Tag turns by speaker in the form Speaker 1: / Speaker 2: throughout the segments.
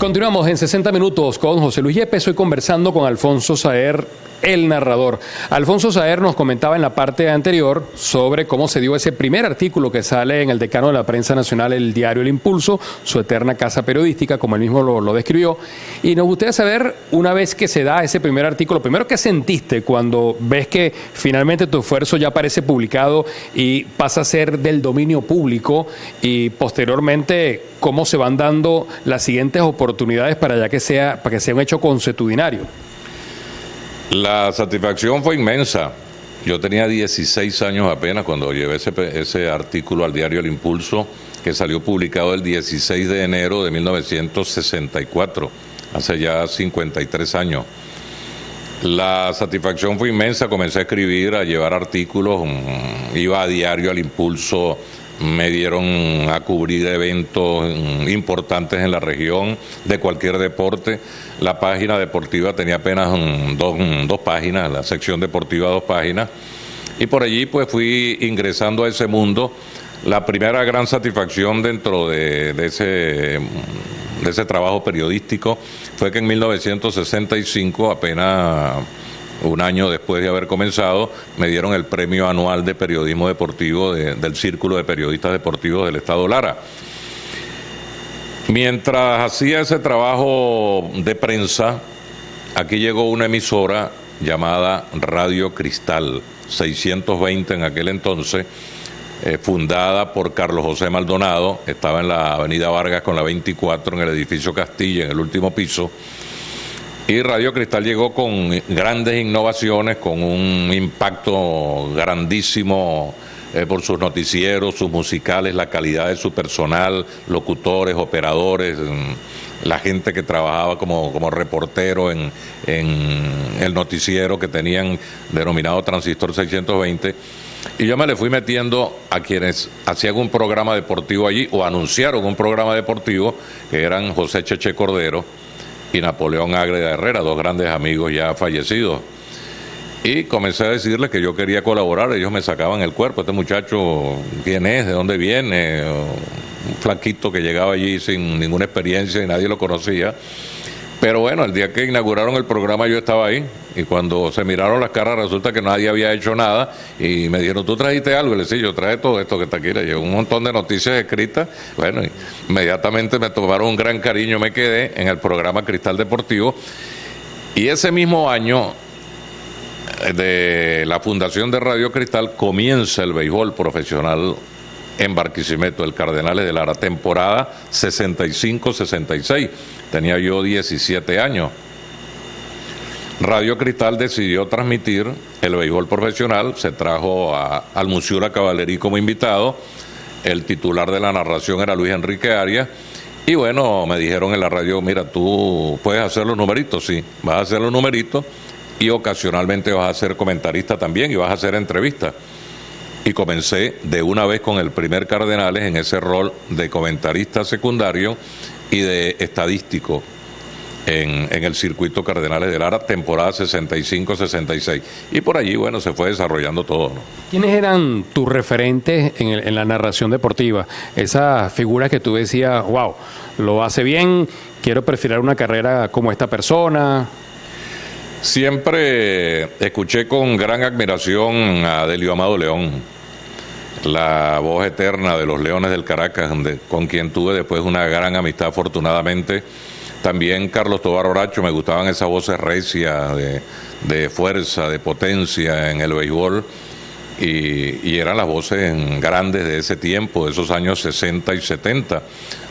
Speaker 1: Continuamos en 60 minutos con José Luis Yepes. Estoy conversando con Alfonso Saer, el narrador. Alfonso Saer nos comentaba en la parte anterior sobre cómo se dio ese primer artículo que sale en el Decano de la Prensa Nacional, el diario El Impulso, su eterna casa periodística, como él mismo lo describió. Y nos gustaría saber, una vez que se da ese primer artículo, primero, ¿qué sentiste cuando ves que finalmente tu esfuerzo ya aparece publicado y pasa a ser del dominio público? Y posteriormente, ¿cómo se van dando las siguientes oportunidades para que sea un hecho consuetudinario?
Speaker 2: La satisfacción fue inmensa. Yo tenía 16 años apenas cuando llevé ese artículo al diario El Impulso, que salió publicado el 16 de enero de 1964, hace ya 53 años. La satisfacción fue inmensa, comencé a escribir, a llevar artículos, iba a diario al Impulso, me dieron a cubrir eventos importantes en la región de cualquier deporte. La página deportiva tenía apenas dos páginas, la sección deportiva 2 páginas, y por allí pues fui ingresando a ese mundo. La primera gran satisfacción dentro de ese trabajo periodístico fue que en 1965, apenas un año después de haber comenzado, me dieron el premio anual de periodismo deportivo del Círculo de Periodistas Deportivos del Estado Lara. Mientras hacía ese trabajo de prensa, aquí llegó una emisora llamada Radio Cristal, 620 en aquel entonces, fundada por Carlos José Maldonado, estaba en la Avenida Vargas con la 24, en el edificio Castilla, en el último piso. Y Radio Cristal llegó con grandes innovaciones, con un impacto grandísimo por sus noticieros, sus musicales, la calidad de su personal, locutores, operadores, la gente que trabajaba como reportero en el noticiero que tenían denominado Transistor 620. Y yo me le fui metiendo a quienes hacían un programa deportivo allí o anunciaron un programa deportivo, que eran José Cheche Cordero y Napoleón Ágreda Herrera, 2 grandes amigos ya fallecidos. Y comencé a decirles que yo quería colaborar. Ellos me sacaban el cuerpo. Este muchacho, ¿quién es? ¿De dónde viene? Un flaquito que llegaba allí sin ninguna experiencia y nadie lo conocía. Pero bueno, el día que inauguraron el programa yo estaba ahí, y cuando se miraron las caras resulta que nadie había hecho nada, y me dijeron, ¿tú trajiste algo? Y le dije, sí, yo traje todo esto que está aquí. Le llevo un montón de noticias escritas. Bueno, inmediatamente me tomaron un gran cariño, me quedé en el programa Cristal Deportivo, y ese mismo año de la fundación de Radio Cristal comienza el béisbol profesional en Barquisimeto, el Cardenales de Lara, temporada 65-66. Tenía yo 17 años. Radio Cristal decidió transmitir el béisbol profesional, se trajo al Musiura Cavallerí como invitado, el titular de la narración era Luis Enrique Arias, y bueno, me dijeron en la radio, mira, tú puedes hacer los numeritos, sí, vas a hacer los numeritos, y ocasionalmente vas a ser comentarista también, y vas a hacer entrevistas. Y comencé de una vez con el primer Cardenales en ese rol de comentarista secundario y de estadístico en el circuito Cardenales de Lara, temporada 65-66. Y por allí, bueno, se fue desarrollando todo, ¿no?
Speaker 1: ¿Quiénes eran tus referentes en la narración deportiva? Esas figuras que tú decías, wow, lo hace bien, quiero perfilar una carrera como esta persona.
Speaker 2: Siempre escuché con gran admiración a Delio Amado León, la voz eterna de los Leones del Caracas, con quien tuve después una gran amistad, afortunadamente. También Carlos Tobar Oracho, me gustaban esas voces recias de fuerza, de potencia en el béisbol, y eran las voces grandes de ese tiempo, de esos años 60 y 70.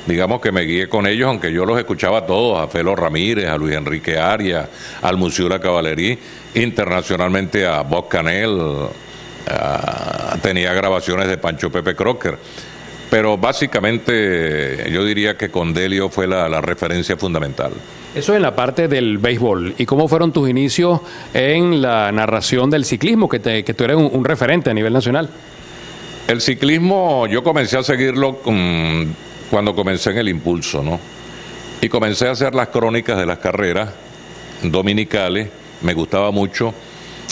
Speaker 2: Digamos que me guié con ellos, aunque yo los escuchaba todos, a Felo Ramírez, a Luis Enrique Arias, al Musiura Cavallerí, internacionalmente a Bob Canel, tenía grabaciones de Pancho Pepe Crocker. Pero básicamente yo diría que con Delio fue la referencia fundamental.
Speaker 1: Eso en la parte del béisbol. ¿Y cómo fueron tus inicios en la narración del ciclismo, que tú eres un referente a nivel nacional?
Speaker 2: El ciclismo yo comencé a seguirlo cuando comencé en El Impulso, ¿no? Y comencé a hacer las crónicas de las carreras dominicales, me gustaba mucho.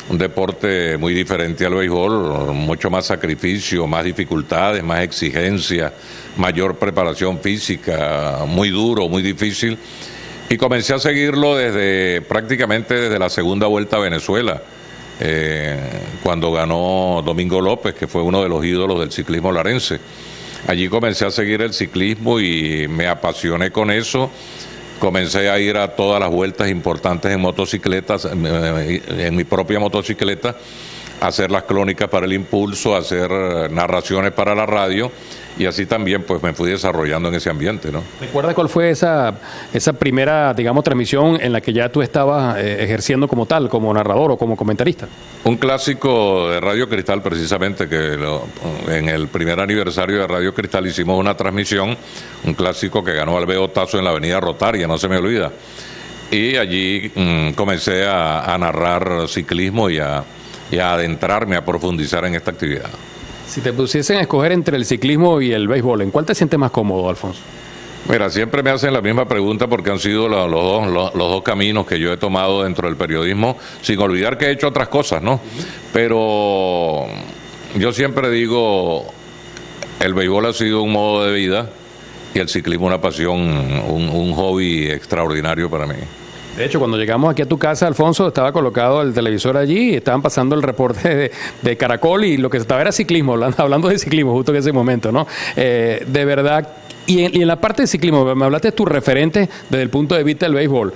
Speaker 2: un deporte muy diferente al béisbol, mucho más sacrificio, más dificultades, más exigencia, mayor preparación física, muy duro, muy difícil. Y comencé a seguirlo prácticamente desde la segunda vuelta a Venezuela, cuando ganó Domingo López, que fue uno de los ídolos del ciclismo larense. Allí comencé a seguir el ciclismo y me apasioné con eso. Comencé a ir a todas las vueltas importantes en motocicletas, en mi propia motocicleta, a hacer las crónicas para el Impulso, a hacer narraciones para la radio, y así también pues me fui desarrollando en ese ambiente, ¿no?
Speaker 1: ¿Recuerda cuál fue esa primera, digamos, transmisión en la que ya tú estabas ejerciendo como tal, como narrador o como comentarista?
Speaker 2: Un clásico de Radio Cristal, precisamente, en el primer aniversario de Radio Cristal hicimos una transmisión, un clásico que ganó Alveo Tazo en la Avenida Rotaria, no se me olvida. Y allí comencé a narrar ciclismo y a adentrarme, a profundizar en esta actividad.
Speaker 1: Si te pusiesen a escoger entre el ciclismo y el béisbol, ¿en cuál te sientes más cómodo, Alfonso?
Speaker 2: Mira, siempre me hacen la misma pregunta porque han sido los dos caminos que yo he tomado dentro del periodismo, sin olvidar que he hecho otras cosas, ¿no? Pero yo siempre digo, el béisbol ha sido un modo de vida y el ciclismo una pasión, un hobby extraordinario para mí.
Speaker 1: De hecho, cuando llegamos aquí a tu casa, Alfonso, estaba colocado el televisor allí y estaban pasando el reporte de Caracol y lo que estaba era ciclismo, hablando de ciclismo justo en ese momento, ¿no? De verdad, y en la parte de ciclismo, me hablaste de tus referentes desde el punto de vista del béisbol,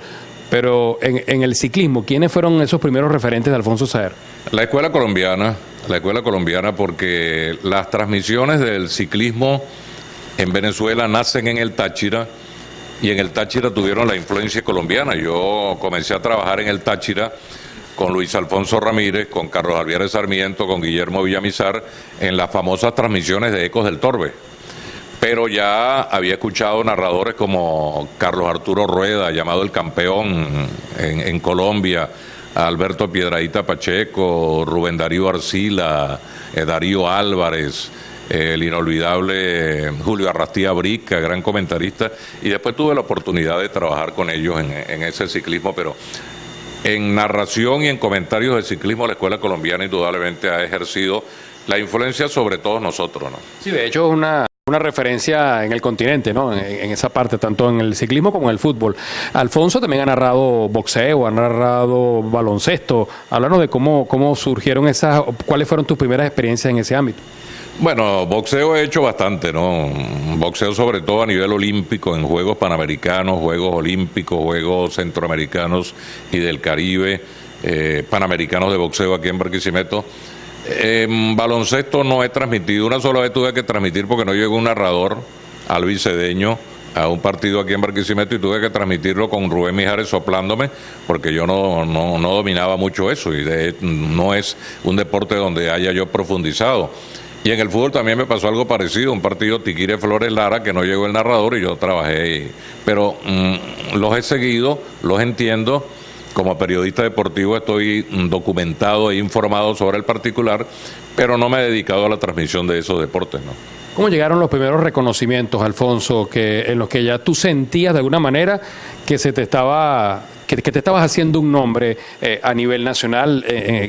Speaker 1: pero en el ciclismo, ¿quiénes fueron esos primeros referentes de Alfonso Saer?
Speaker 2: La escuela colombiana, porque las transmisiones del ciclismo en Venezuela nacen en el Táchira, y en el Táchira tuvieron la influencia colombiana. Yo comencé a trabajar en el Táchira con Luis Alfonso Ramírez, con Carlos Javier Sarmiento, con Guillermo Villamizar, en las famosas transmisiones de Ecos del Torbe. Pero ya había escuchado narradores como Carlos Arturo Rueda, llamado El Campeón en Colombia, Alberto Piedradita Pacheco, Rubén Darío Arcila, Darío Álvarez, el inolvidable Julio Arrastía Brica, gran comentarista, y después tuve la oportunidad de trabajar con ellos en ese ciclismo, pero en narración y en comentarios de ciclismo la escuela colombiana indudablemente ha ejercido la influencia sobre todos nosotros, ¿no?
Speaker 1: Sí, de hecho es una referencia en el continente, ¿no? En esa parte, tanto en el ciclismo como en el fútbol. Alfonso también ha narrado boxeo, ha narrado baloncesto. Háblanos de cómo surgieron cuáles fueron tus primeras experiencias en ese ámbito.
Speaker 2: Bueno, boxeo he hecho bastante, ¿no? Boxeo sobre todo a nivel olímpico, en Juegos Panamericanos, Juegos Olímpicos, Juegos Centroamericanos y del Caribe, Panamericanos de boxeo aquí en Barquisimeto. Baloncesto no he transmitido, una sola vez tuve que transmitir porque no llegó un narrador, Alvis Cedeño, a un partido aquí en Barquisimeto y tuve que transmitirlo con Rubén Mijares soplándome porque yo no dominaba mucho eso y no es un deporte donde haya yo profundizado. Y en el fútbol también me pasó algo parecido, un partido Tiquire Flores Lara que no llegó el narrador y yo trabajé, pero los he seguido, los entiendo. Como periodista deportivo estoy documentado e informado sobre el particular, pero no me he dedicado a la transmisión de esos deportes, ¿no?
Speaker 1: ¿Cómo llegaron los primeros reconocimientos, Alfonso, en los que ya tú sentías de alguna manera que te estabas haciendo un nombre a nivel nacional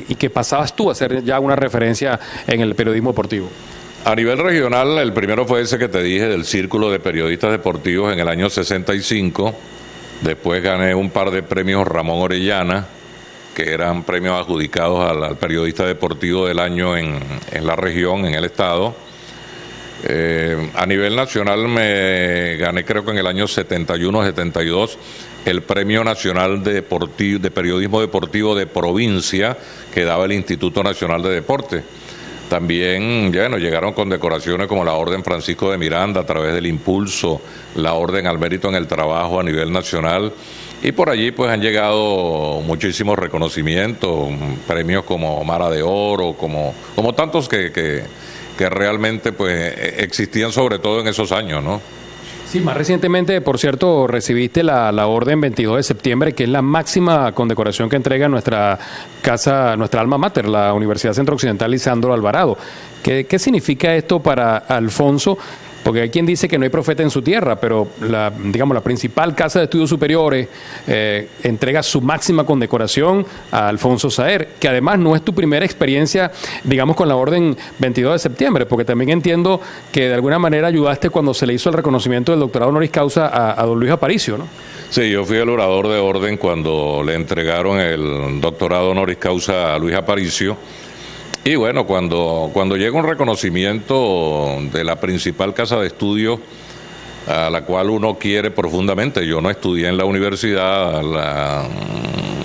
Speaker 1: y que pasabas tú a ser ya una referencia en el periodismo deportivo?
Speaker 2: A nivel regional, el primero fue ese que te dije, del Círculo de Periodistas Deportivos en el año 65. Después gané un par de premios Ramón Orellana, que eran premios adjudicados al periodista deportivo del año en la región, en el estado. A nivel nacional me gané, creo que en el año 71-72, el Premio Nacional de Periodismo Deportivo de Provincia que daba el Instituto Nacional de Deporte. También, bueno, llegaron condecoraciones como la Orden Francisco de Miranda a través del Impulso, la Orden al Mérito en el Trabajo a nivel nacional, y por allí pues han llegado muchísimos reconocimientos, premios como Mara de Oro, como tantos que realmente pues existían sobre todo en esos años, ¿no?
Speaker 1: Sí, más recientemente, por cierto, recibiste la Orden 22 de septiembre, que es la máxima condecoración que entrega nuestra casa, nuestra alma mater, la Universidad Centro Occidental Lisandro Alvarado. ¿Qué significa esto para Alfonso? Porque hay quien dice que no hay profeta en su tierra, pero la principal casa de estudios superiores entrega su máxima condecoración a Alfonso Saer, que además no es tu primera experiencia, digamos, con la Orden 22 de septiembre, porque también entiendo que de alguna manera ayudaste cuando se le hizo el reconocimiento del doctorado honoris causa a don Luis Aparicio, ¿no?
Speaker 2: Sí, yo fui el orador de orden cuando le entregaron el doctorado honoris causa a Luis Aparicio. Y bueno, cuando llega un reconocimiento de la principal casa de estudios a la cual uno quiere profundamente, yo no estudié en la universidad,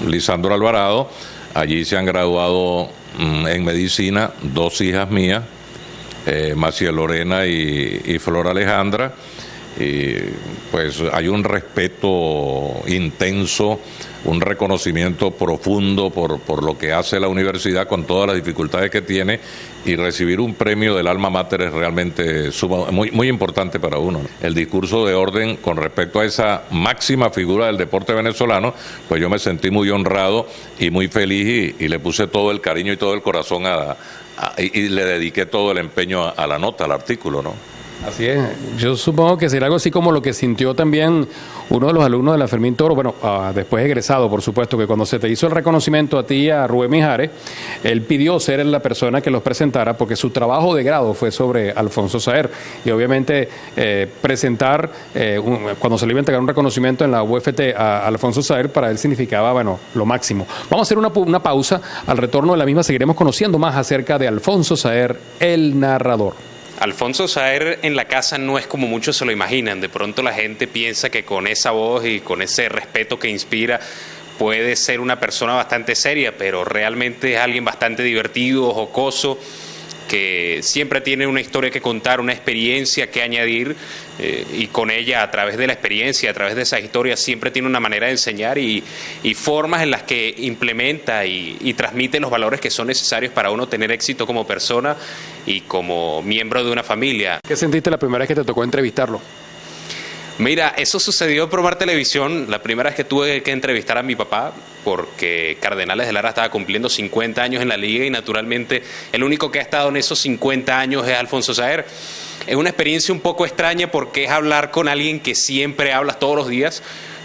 Speaker 2: Lisandro Alvarado, allí se han graduado en medicina 2 hijas mías, Maciel Lorena y Flor Alejandra, y pues hay un respeto intenso, un reconocimiento profundo por lo que hace la universidad con todas las dificultades que tiene, y recibir un premio del alma mater es realmente muy importante para uno. El discurso de orden con respecto a esa máxima figura del deporte venezolano, pues yo me sentí muy honrado y muy feliz, y le puse todo el cariño y todo el corazón y le dediqué todo el empeño a la nota, al artículo, ¿no?
Speaker 1: Así es. Yo supongo que será algo así como lo que sintió también uno de los alumnos de la Fermín Toro, bueno, después egresado, por supuesto, que cuando se te hizo el reconocimiento a ti y a Rubén Mijares, él pidió ser la persona que los presentara porque su trabajo de grado fue sobre Alfonso Saer. Y obviamente presentar, cuando se le iba a entregar un reconocimiento en la UFT a Alfonso Saer, para él significaba, bueno, lo máximo. Vamos a hacer una pausa. Al retorno de la misma seguiremos conociendo más acerca de Alfonso Saer, el narrador.
Speaker 3: Alfonso Saer en la casa no es como muchos se lo imaginan. De pronto la gente piensa que con esa voz y con ese respeto que inspira puede ser una persona bastante seria, pero realmente es alguien bastante divertido, jocoso, que siempre tiene una historia que contar, una experiencia que añadir, y con ella, a través de la experiencia, a través de esas historias, siempre tiene una manera de enseñar y formas en las que implementa y transmite los valores que son necesarios para uno tener éxito como persona y como miembro de una familia.
Speaker 1: ¿Qué sentiste la primera vez que te tocó entrevistarlo?
Speaker 3: Mira, eso sucedió en Promar Televisión, la primera vez que tuve que entrevistar a mi papá, porque Cardenales de Lara estaba cumpliendo 50 años en la liga y naturalmente el único que ha estado en esos 50 años es Alfonso Saer. Es una experiencia un poco extraña porque es hablar con alguien que siempre hablas todos los días,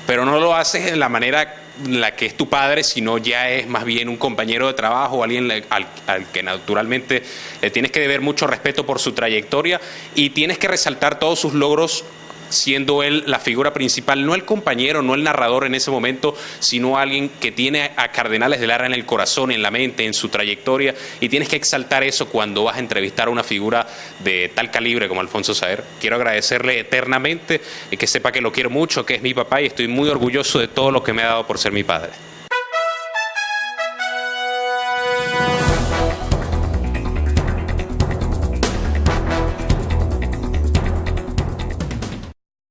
Speaker 3: pero no lo haces en la manera en la que es tu padre, sino ya es más bien un compañero de trabajo, alguien al que naturalmente le tienes que deber mucho respeto por su trayectoria y tienes que resaltar todos sus logros, siendo él la figura principal, no el compañero, no el narrador en ese momento, sino alguien que tiene a Cardenales de Lara en el corazón, en la mente, en su trayectoria, y tienes que exaltar eso cuando vas a entrevistar a una figura de tal calibre como Alfonso Saer. Quiero agradecerle eternamente y que sepa que lo quiero mucho, que es mi papá, y estoy muy orgulloso de todo lo que me ha dado por ser mi padre.